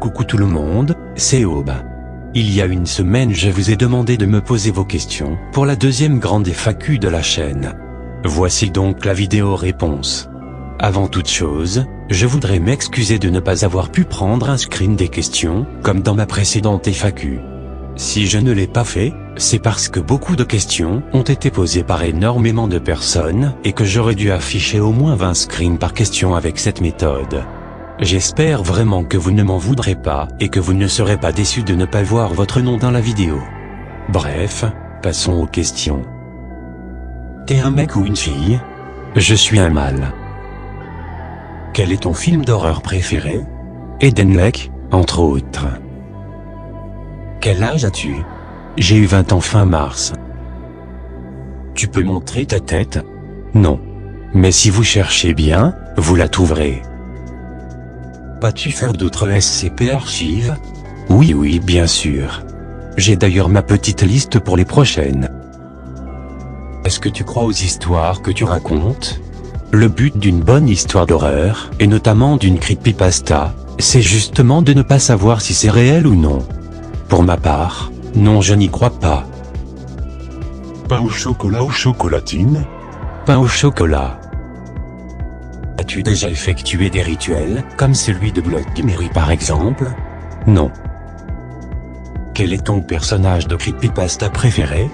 Coucou tout le monde, c'est Aube. Il y a une semaine je vous ai demandé de me poser vos questions pour la deuxième grande FAQ de la chaîne. Voici donc la vidéo réponse. Avant toute chose, je voudrais m'excuser de ne pas avoir pu prendre un screen des questions, comme dans ma précédente FAQ. Si je ne l'ai pas fait, c'est parce que beaucoup de questions ont été posées par énormément de personnes et que j'aurais dû afficher au moins 20 screens par question avec cette méthode. J'espère vraiment que vous ne m'en voudrez pas et que vous ne serez pas déçus de ne pas voir votre nom dans la vidéo. Bref, passons aux questions. T'es un mec ou une fille? Je suis un mâle. Quel est ton film d'horreur préféré? Eden Lake, entre autres. Quel âge as-tu? J'ai eu 20 ans fin mars. Tu peux montrer ta tête? Non. Mais si vous cherchez bien, vous la trouverez. Vas-tu faire d'autres SCP archives? Oui, bien sûr. J'ai d'ailleurs ma petite liste pour les prochaines. Est-ce que tu crois aux histoires que tu racontes? Le but d'une bonne histoire d'horreur, et notamment d'une creepypasta, c'est justement de ne pas savoir si c'est réel ou non. Pour ma part, non, je n'y crois pas. Pain au chocolat ou chocolatine? Pain au chocolat. As-tu déjà effectué des rituels, comme celui de Bloody Mary par exemple? Non. Quel est ton personnage de creepypasta préféré?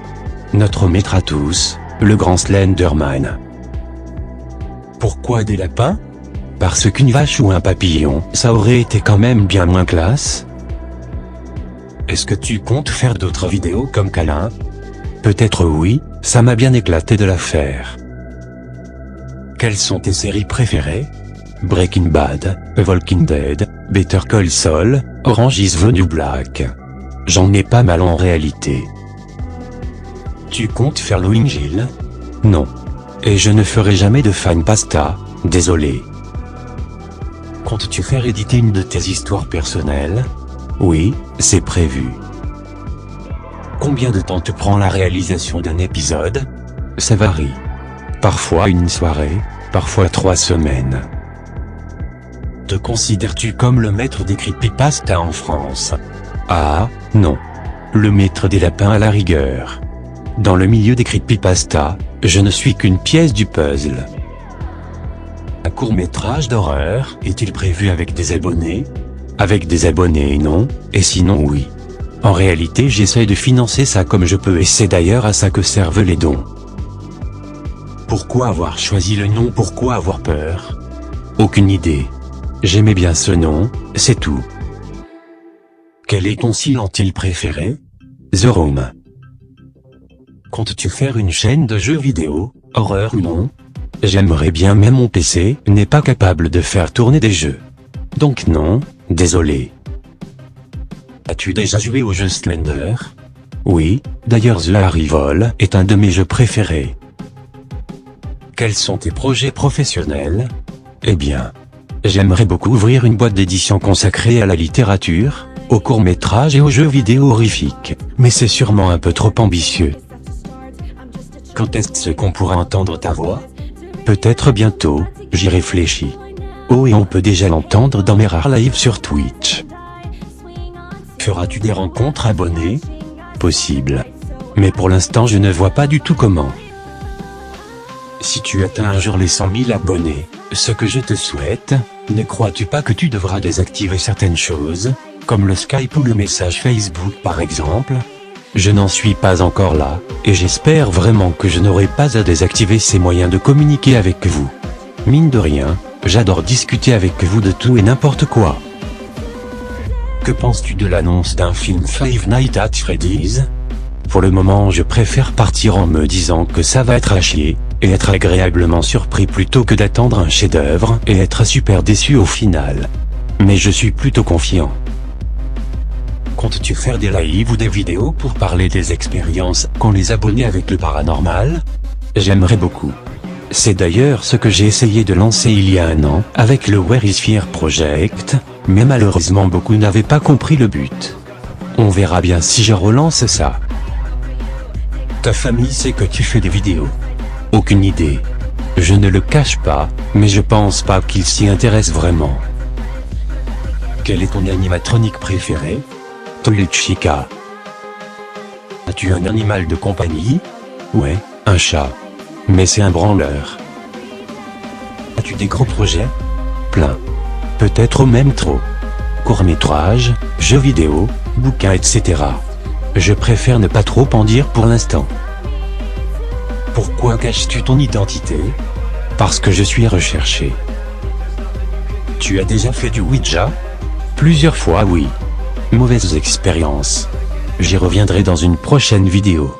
Notre maître à tous, le grand Slenderman. Pourquoi des lapins? Parce qu'une vache ou un papillon, ça aurait été quand même bien moins classe. Est-ce que tu comptes faire d'autres vidéos comme câlin? Peut-être oui, ça m'a bien éclaté de la faire. Quelles sont tes séries préférées? Breaking Bad, The Walking Dead, Better Call Saul, Orange is the New Black. J'en ai pas mal en réalité. Tu comptes faire l'Oingil? Non. Et je ne ferai jamais de fan pasta, désolé. Comptes-tu faire éditer une de tes histoires personnelles? Oui, c'est prévu. Combien de temps te prend la réalisation d'un épisode? Ça varie. Parfois une soirée, parfois 3 semaines. Te considères-tu comme le maître des creepypastas en France? Ah, non. Le maître des lapins à la rigueur. Dans le milieu des creepypastas, je ne suis qu'une pièce du puzzle. Un court-métrage d'horreur est-il prévu avec des abonnés? Avec des abonnés non, et sinon oui. En réalité j'essaie de financer ça comme je peux et c'est d'ailleurs à ça que servent les dons. Pourquoi avoir choisi le nom? Pourquoi avoir peur? Aucune idée. J'aimais bien ce nom, c'est tout. Quel est ton Silent Hill préféré? The Room. Comptes-tu faire une chaîne de jeux vidéo, horreur ou non? J'aimerais bien, mais mon PC n'est pas capable de faire tourner des jeux. Donc non, désolé. As-tu déjà joué au jeu Slender? Oui, d'ailleurs The Arrival est un de mes jeux préférés. Quels sont tes projets professionnels? Eh bien, j'aimerais beaucoup ouvrir une boîte d'édition consacrée à la littérature, aux courts-métrages et aux jeux vidéo horrifiques, mais c'est sûrement un peu trop ambitieux. Quand est-ce qu'on pourra entendre ta voix? Peut-être bientôt, j'y réfléchis. Oh, et on peut déjà l'entendre dans mes rares lives sur Twitch. Feras-tu des rencontres abonnés? Possible. Mais pour l'instant je ne vois pas du tout comment. Si tu atteins un jour les 100 000 abonnés, ce que je te souhaite, ne crois-tu pas que tu devras désactiver certaines choses, comme le Skype ou le message Facebook par exemple? Je n'en suis pas encore là, et j'espère vraiment que je n'aurai pas à désactiver ces moyens de communiquer avec vous. Mine de rien, j'adore discuter avec vous de tout et n'importe quoi. Que penses-tu de l'annonce d'un film Five Nights at Freddy's? Pour le moment je préfère partir en me disant que ça va être à chier, et être agréablement surpris plutôt que d'attendre un chef-d'œuvre et être super déçu au final. Mais je suis plutôt confiant. Comptes-tu faire des lives ou des vidéos pour parler des expériences qu'ont les abonnés avec le paranormal? J'aimerais beaucoup. C'est d'ailleurs ce que j'ai essayé de lancer il y a 1 an avec le Where is Fear Project, mais malheureusement beaucoup n'avaient pas compris le but. On verra bien si je relance ça. Ta famille sait que tu fais des vidéos? Aucune idée. Je ne le cache pas, mais je pense pas qu'ils s'y intéressent vraiment. Quel est ton animatronique préféré? Toiletchika. As-tu un animal de compagnie? Ouais, un chat. Mais c'est un branleur. As-tu des gros projets? Plein. Peut-être même trop. Courts-métrages, jeux vidéo, bouquins, etc. Je préfère ne pas trop en dire pour l'instant. Pourquoi caches-tu ton identité? Parce que je suis recherché. Tu as déjà fait du Ouija? Plusieurs fois, oui. Mauvaise expérience. J'y reviendrai dans une prochaine vidéo.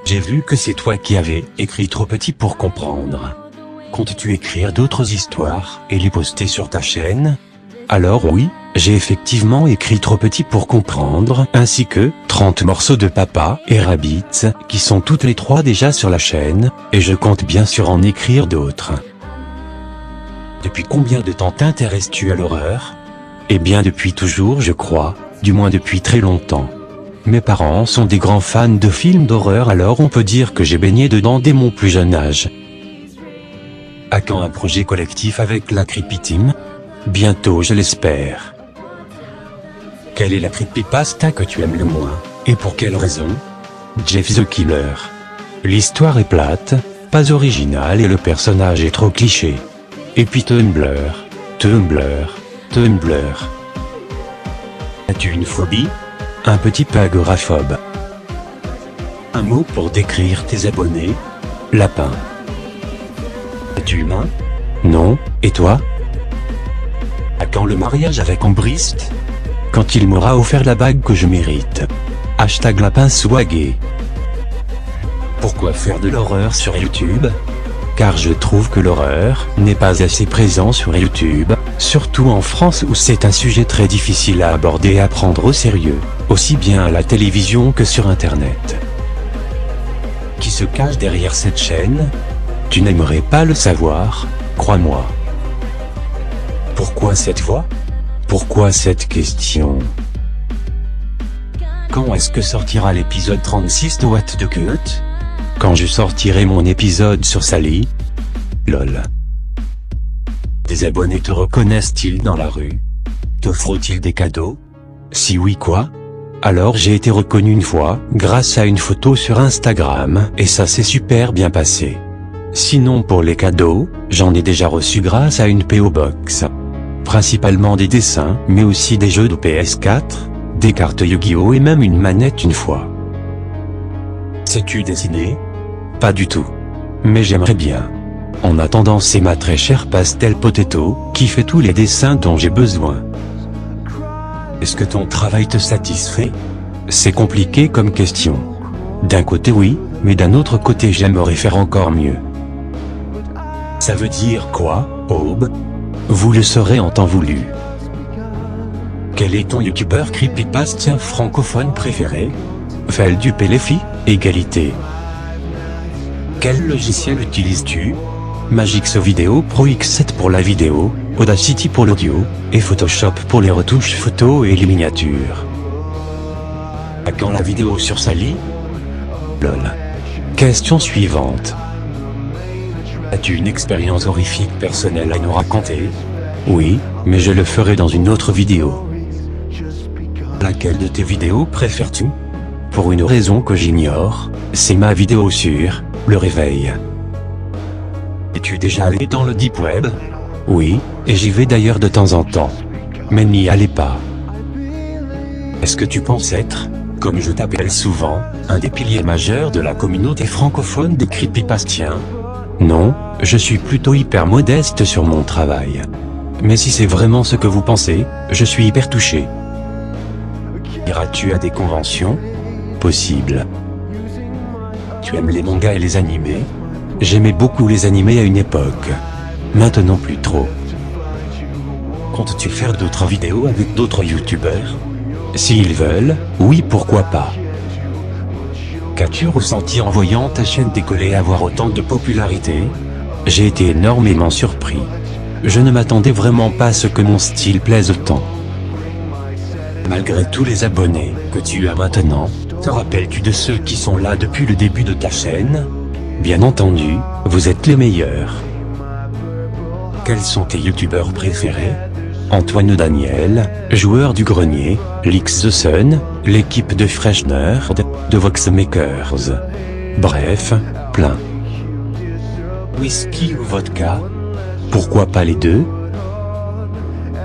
J'ai vu que c'est toi qui avais écrit Trop petit pour comprendre. Comptes-tu écrire d'autres histoires et les poster sur ta chaîne? Alors oui, j'ai effectivement écrit Trop petit pour comprendre, ainsi que 30 morceaux de Papa et Rabbit, qui sont toutes les 3 déjà sur la chaîne, et je compte bien sûr en écrire d'autres. Depuis combien de temps t'intéresses-tu à l'horreur? Eh bien depuis toujours, je crois, du moins depuis très longtemps. Mes parents sont des grands fans de films d'horreur, alors on peut dire que j'ai baigné dedans dès mon plus jeune âge. À quand un projet collectif avec la Creepy Team? Bientôt, je l'espère. Quelle est la creepypasta que tu aimes le moins, et pour quelle raison? Jeff the Killer. L'histoire est plate, pas originale et le personnage est trop cliché. Et puis Tumblr. As-tu une phobie? Un petit peu agoraphobe. Un mot pour décrire tes abonnés? Lapin. Es-tu humain? Non, et toi? À quand le mariage avec Ambrist? Quand il m'aura offert la bague que je mérite. Hashtag lapin swagué. Pourquoi faire de l'horreur sur YouTube? Car je trouve que l'horreur n'est pas assez présent sur YouTube, surtout en France où c'est un sujet très difficile à aborder et à prendre au sérieux, aussi bien à la télévision que sur Internet. Qui se cache derrière cette chaîne? Tu n'aimerais pas le savoir, crois-moi. Pourquoi cette voix? Pourquoi cette question? Quand est-ce que sortira l'épisode 36 de What the Cut? Quand je sortirai mon épisode sur Sally? Lol. Des abonnés te reconnaissent-ils dans la rue? T'offrent-ils des cadeaux? Si oui, quoi? Alors j'ai été reconnu une fois, grâce à une photo sur Instagram, et ça s'est super bien passé. Sinon pour les cadeaux, j'en ai déjà reçu grâce à une PO Box. Principalement des dessins, mais aussi des jeux de PS4, des cartes Yu-Gi-Oh et même une manette une fois. Sais-tu dessiner? Pas du tout. Mais j'aimerais bien. En attendant, c'est ma très chère Pastel Potato, qui fait tous les dessins dont j'ai besoin. Est-ce que ton travail te satisfait? C'est compliqué comme question. D'un côté oui, mais d'un autre côté j'aimerais faire encore mieux. Ça veut dire quoi, Aube? Vous le saurez en temps voulu. Quel est ton youtubeur creepypasta francophone préféré? Vel du Péléfi, égalité. Quel logiciel utilises-tu? Magix Video Pro X7 pour la vidéo, Audacity pour l'audio, et Photoshop pour les retouches photos et les miniatures. À quand la vidéo sur Sally? Lol. Question suivante. As-tu une expérience horrifique personnelle à nous raconter? Oui, mais je le ferai dans une autre vidéo. Laquelle de tes vidéos préfères-tu? Pour une raison que j'ignore, c'est ma vidéo sur le réveil. Es-tu déjà allé dans le Deep Web? Oui, et j'y vais d'ailleurs de temps en temps. Mais n'y allez pas. Est-ce que tu penses être, comme je t'appelle souvent, un des piliers majeurs de la communauté francophone des creepypastiens? Non, je suis plutôt hyper modeste sur mon travail. Mais si c'est vraiment ce que vous pensez, je suis hyper touché. Iras-tu à des conventions? Possible. Tu aimes les mangas et les animés? J'aimais beaucoup les animés à une époque. Maintenant plus trop. Comptes-tu faire d'autres vidéos avec d'autres youtubeurs? S'ils veulent, oui, pourquoi pas. Qu'as-tu ressenti en voyant ta chaîne décoller et avoir autant de popularité? J'ai été énormément surpris. Je ne m'attendais vraiment pas à ce que mon style plaise autant. Malgré tous les abonnés que tu as maintenant, te rappelles-tu de ceux qui sont là depuis le début de ta chaîne? Bien entendu, vous êtes les meilleurs. Quels sont tes youtubeurs préférés? Antoine Daniel, joueur du grenier, Lix the Sun, l'équipe de Fresh Nerd, de Voxmakers. Bref, plein. Whisky ou vodka? Pourquoi pas les deux?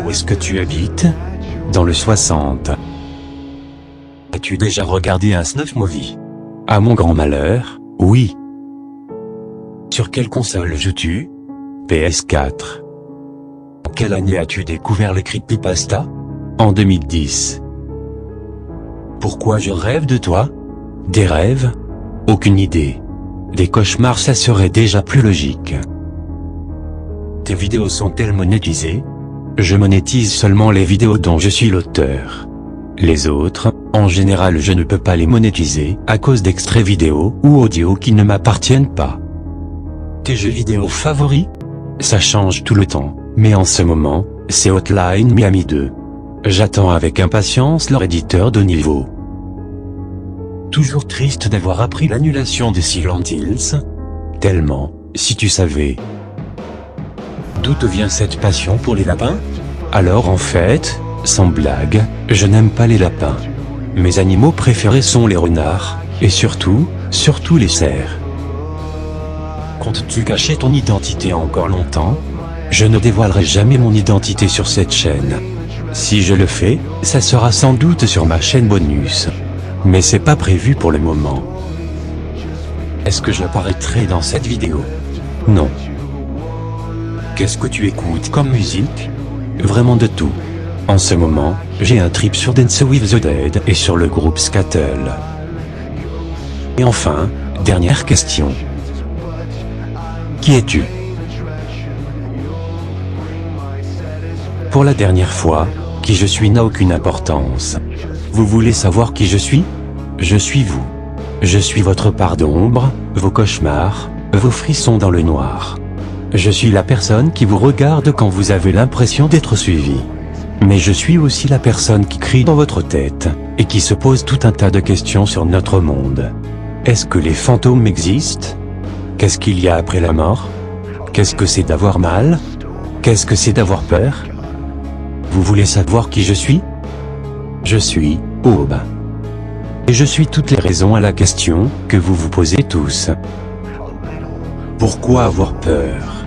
Où est-ce que tu habites? Dans le 60. As-tu déjà regardé un snuff movie? À mon grand malheur, oui. Sur quelle console joues-tu? PS4. En quelle année as-tu découvert les creepypasta? En 2010. Pourquoi je rêve de toi? Des rêves? Aucune idée. Des cauchemars, ça serait déjà plus logique. Tes vidéos sont-elles monétisées? Je monétise seulement les vidéos dont je suis l'auteur. Les autres, en général, je ne peux pas les monétiser à cause d'extraits vidéo ou audio qui ne m'appartiennent pas. Tes jeux vidéo favoris? Ça change tout le temps, mais en ce moment, c'est Hotline Miami 2. J'attends avec impatience leur éditeur de niveau. Toujours triste d'avoir appris l'annulation de Silent Hills? Tellement, si tu savais. D'où te vient cette passion pour les lapins? Alors en fait, sans blague, je n'aime pas les lapins. Mes animaux préférés sont les renards, et surtout les cerfs. Comptes-tu cacher ton identité encore longtemps? Je ne dévoilerai jamais mon identité sur cette chaîne. Si je le fais, ça sera sans doute sur ma chaîne bonus. Mais c'est pas prévu pour le moment. Est-ce que j'apparaîtrai dans cette vidéo? Non. Qu'est-ce que tu écoutes comme musique? Vraiment de tout. En ce moment, j'ai un trip sur Dance with the Dead et sur le groupe Scattle. Et enfin, dernière question. Qui es-tu? Pour la dernière fois, qui je suis n'a aucune importance. Vous voulez savoir qui je suis? Je suis vous. Je suis votre part d'ombre, vos cauchemars, vos frissons dans le noir. Je suis la personne qui vous regarde quand vous avez l'impression d'être suivi. Mais je suis aussi la personne qui crie dans votre tête, et qui se pose tout un tas de questions sur notre monde. Est-ce que les fantômes existent? Qu'est-ce qu'il y a après la mort? Qu'est-ce que c'est d'avoir mal? Qu'est-ce que c'est d'avoir peur? Vous voulez savoir qui je suis? Je suis Aube. Et je suis toutes les raisons à la question que vous vous posez tous. Pourquoi avoir peur?